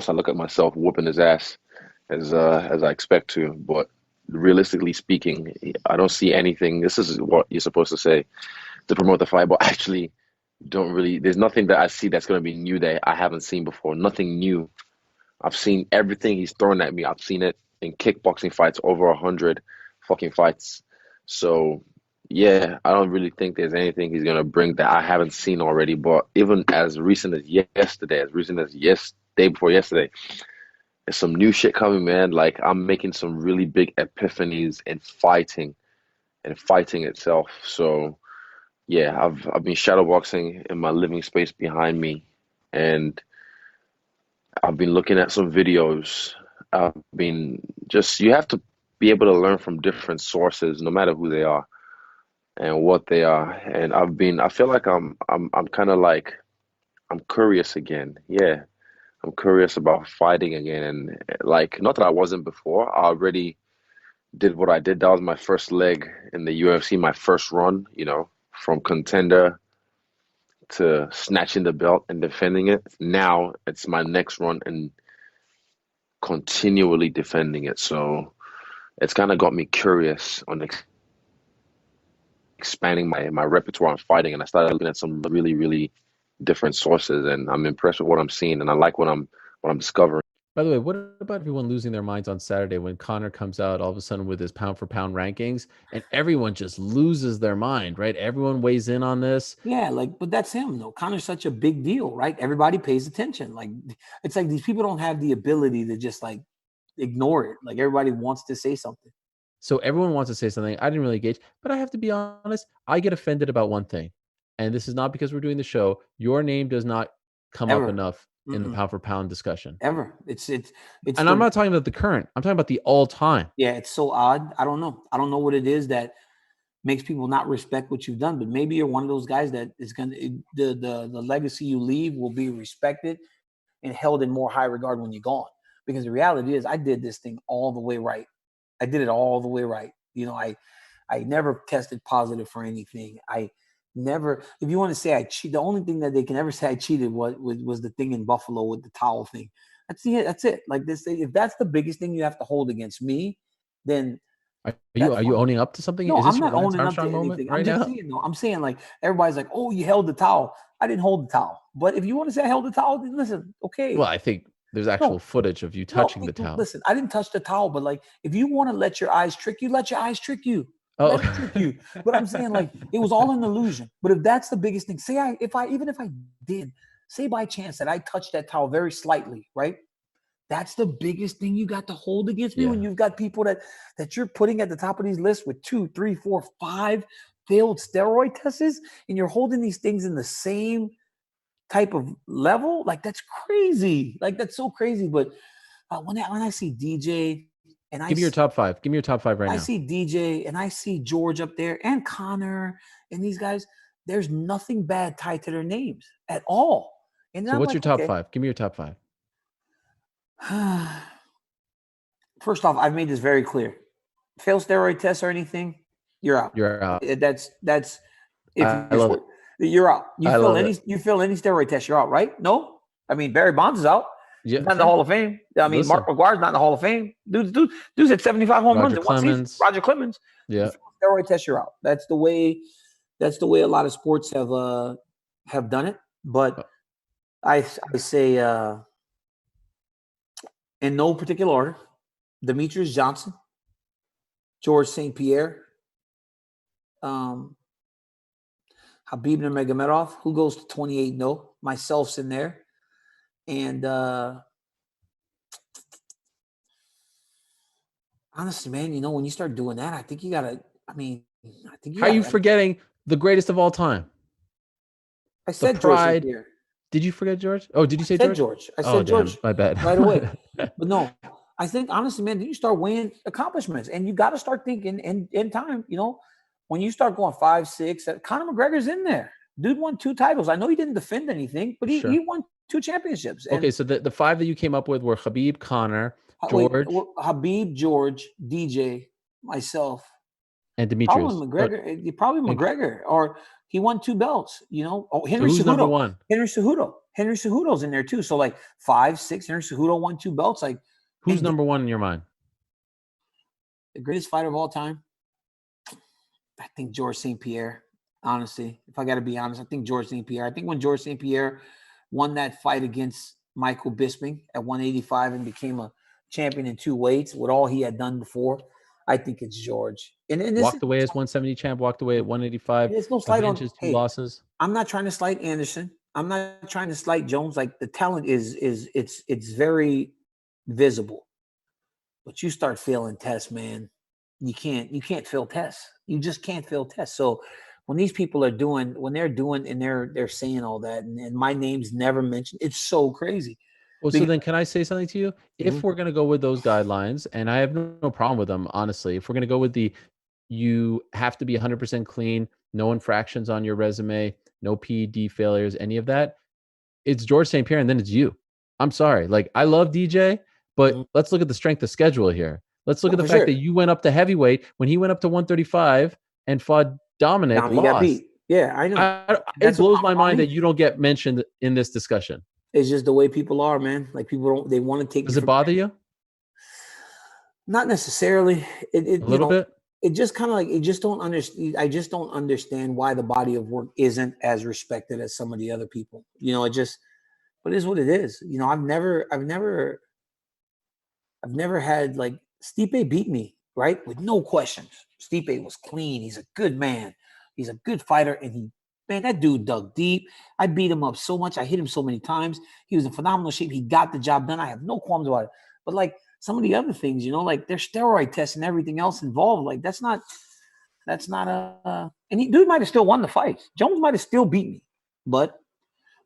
course, I look at myself whooping his ass as I expect to, but realistically speaking, I don't see anything. This is what you're supposed to say to promote the fight, but actually don't really. There's nothing that I see that's going to be new that I haven't seen before. Nothing new. I've seen everything he's thrown at me. I've seen it in kickboxing fights, over 100 fucking fights. So yeah, I don't really think there's anything he's gonna bring that I haven't seen already. But even as recent as yesterday, as recent as day before yesterday, there's some new shit coming, man. Like I'm making some really big epiphanies in fighting and fighting itself. So yeah, I've been shadowboxing in my living space behind me, and I've been looking at some videos. I've been just you have to be able to learn from different sources, no matter who they are and what they are. And I feel like I'm kind of like I'm curious again. Yeah, I'm curious about fighting again. And like, not that I wasn't before. I already did what I did. That was my first leg in the UFC, my first run, from contender to snatching the belt and defending it. Now it's my next run and continually defending it. So it's kind of got me curious on expanding my repertoire on fighting, and I started looking at some really, really different sources, and I'm impressed with what I'm seeing, and I like what I'm discovering. By the way, what about everyone losing their minds on Saturday when Conor comes out all of a sudden with his pound for pound rankings and everyone just loses their mind, right? Everyone weighs in on this. Yeah, but that's him though. Conor's such a big deal, right? Everybody pays attention. Like it's like these people don't have the ability to just like ignore it. Like everybody wants to say something. So everyone wants to say something. I didn't really engage, but I have to be honest, I get offended about one thing. And this is not because we're doing the show. Your name does not come up enough in the pound for pound discussion. Ever. It's and I'm not talking about the current. I'm talking about the all time. Yeah, it's so odd. I don't know. I don't know what it is that makes people not respect what you've done, but maybe you're one of those guys that is gonna the legacy you leave will be respected and held in more high regard when you're gone. Because the reality is I did this thing all the way right. I did it all the way right. I never tested positive for anything. I never, if you want to say I cheat, the only thing that they can ever say I cheated was the thing in Buffalo with the towel thing. That's it. Like this, if that's the biggest thing you have to hold against me, then are you owning up to something? No, is this I'm not owning up to anything right now? I'm saying like everybody's like, oh, you held the towel. I didn't hold the towel. But if you want to say I held the towel, then listen, okay. Well, I think there's actual footage of you touching the towel. Listen, I didn't touch the towel, but like if you want to let your eyes trick you, let your eyes trick you. Let it trick you. But I'm saying like it was all an illusion. But if that's the biggest thing, even if I did, say by chance that I touched that towel very slightly, right? That's the biggest thing you got to hold against me when you've got people that you're putting at the top of these lists with 2, 3, 4, 5 failed steroid tests, and you're holding these things in the same type of level. Like that's crazy. Like that's so crazy. But when I see DJ and give me your top 5. Give me your top 5 right now. I see DJ and I see George up there and Conor and these guys. There's nothing bad tied to their names at all. And so what's your top 5? Give me your top 5. First off, I've made this very clear. Failed steroid tests or anything, you're out. You're out. That's you're out. You fail any steroid test, you're out, right? No? I mean, Barry Bonds is out. Yeah, not in the Hall of Fame. I mean, Mark McGuire's not in the Hall of Fame. Dude's at 75 home runs in one season. Roger Clemens. Yeah. Steroid test, you're out. That's the way a lot of sports have done it. But I say in no particular order, Demetrius Johnson, George St. Pierre, Habib Nurmagomedov, who goes to 28-0. Myself's in there. And honestly, man, when you start doing that, I think you got to, How are you forgetting the greatest of all time? I said George St. Pierre. Did you forget George? Oh, did you say George? I said George. My bad. Right away. But no, I think honestly, man, you start weighing accomplishments, and you got to start thinking in time. When you start going 5, 6, Conor McGregor's in there. Dude won 2 titles. I know he didn't defend anything, but he won 2 championships. Okay, so the 5 that you came up with were Habib, Conor, George, Habib, George, DJ, myself, and Demetrius. Probably McGregor, or he won 2 belts. Henry Cejudo. Henry Cejudo. Henry Cejudo's in there too. So like 5, 6. Henry Cejudo won 2 belts. Like, who's number 1 in your mind? The greatest fighter of all time. I think George St. Pierre. Honestly, if I got to be honest, I think George St. Pierre. I think when George St. Pierre won that fight against Michael Bisping at 185 and became a champion in 2 weights with all he had done before, I think it's George. And walked away as 170 champ, walked away at 185. There's no slight on his 2 losses. I'm not trying to slight Anderson. I'm not trying to slight Jones. Like, the talent it's very visible. But you start failing tests, man. You can't fail tests. You just can't fail tests. So when these people are doing, and they're saying all that, and my name's never mentioned, it's so crazy. Well, so then can I say something to you? If we're going to go with those guidelines, and I have no problem with them, honestly, if we're going to go with you have to be 100% clean, no infractions on your resume, no PED failures, any of that, it's George St. Pierre, and then it's you. I'm sorry. Like, I love DJ, but let's look at the strength of schedule here. Let's look at the fact that you went up to heavyweight when he went up to 135 and fought Dominic. He got beat. Yeah, I know. It blows my mind that you don't get mentioned in this discussion. It's just the way people are, man. Like, people they want to take. Does it bother you? Not necessarily. It a little bit. It just kind of like, I just don't understand why the body of work isn't as respected as some of the other people. But it is what it is. I've never had, like, Stipe beat me, right? With no questions. Stipe was clean. He's a good man. He's a good fighter. And that dude dug deep. I beat him up so much. I hit him so many times. He was in phenomenal shape. He got the job done. I have no qualms about it. But, like, some of the other things, like their steroid tests and everything else involved, like, that's not and dude might have still won the fight. Jones might have still beat me. But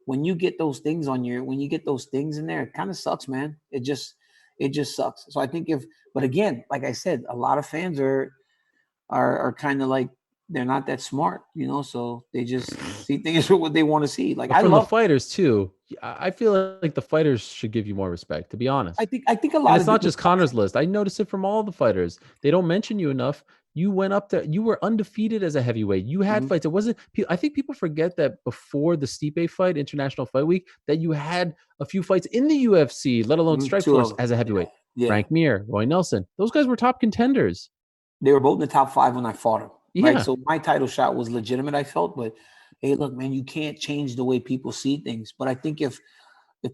when you get those things in there, it kind of sucks, man. It just sucks. So I think but again, like I said, a lot of fans are kind of like, they're not that smart, so they just see things for what they want to see. Like, from the fighters too. I feel like the fighters should give you more respect, to be honest. I think a lot. And it's not just Conor's list. I notice it from all the fighters. They don't mention you enough. You went up there. You were undefeated as a heavyweight. You had fights. It wasn't. I think people forget that before the Stipe fight, International Fight Week, that you had a few fights in the UFC, let alone Strikeforce, as a heavyweight. Yeah. Frank Mir, Roy Nelson. Those guys were top contenders. They were both in the top 5 when I fought them. Yeah. Right. So my title shot was legitimate, I felt. But hey, look, man, you can't change the way people see things. But I think if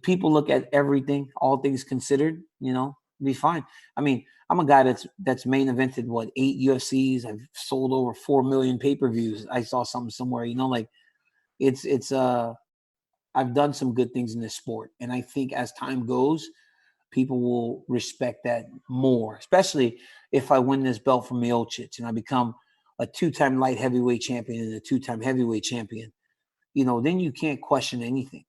people look at everything, all things considered, it'll be fine. I mean, I'm a guy that's main evented 8 UFCs. I've sold over 4 million pay-per-views. I saw something somewhere, like, it's I've done some good things in this sport. And I think as time goes, people will respect that more, especially if I win this belt from Miocic and I become a 2-time light heavyweight champion and a 2-time heavyweight champion. Then you can't question anything.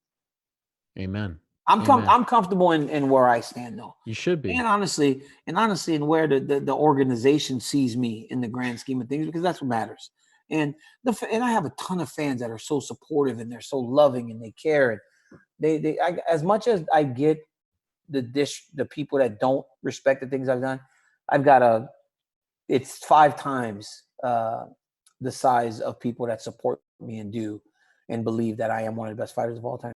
Amen. I'm comfortable in where I stand, though. You should be. And honestly, in where the organization sees me in the grand scheme of things, because that's what matters. And I have a ton of fans that are so supportive and they're so loving and they care. And as much as I get the people that don't respect the things I've done, it's 5 times the size of people that support me and believe that I am one of the best fighters of all time.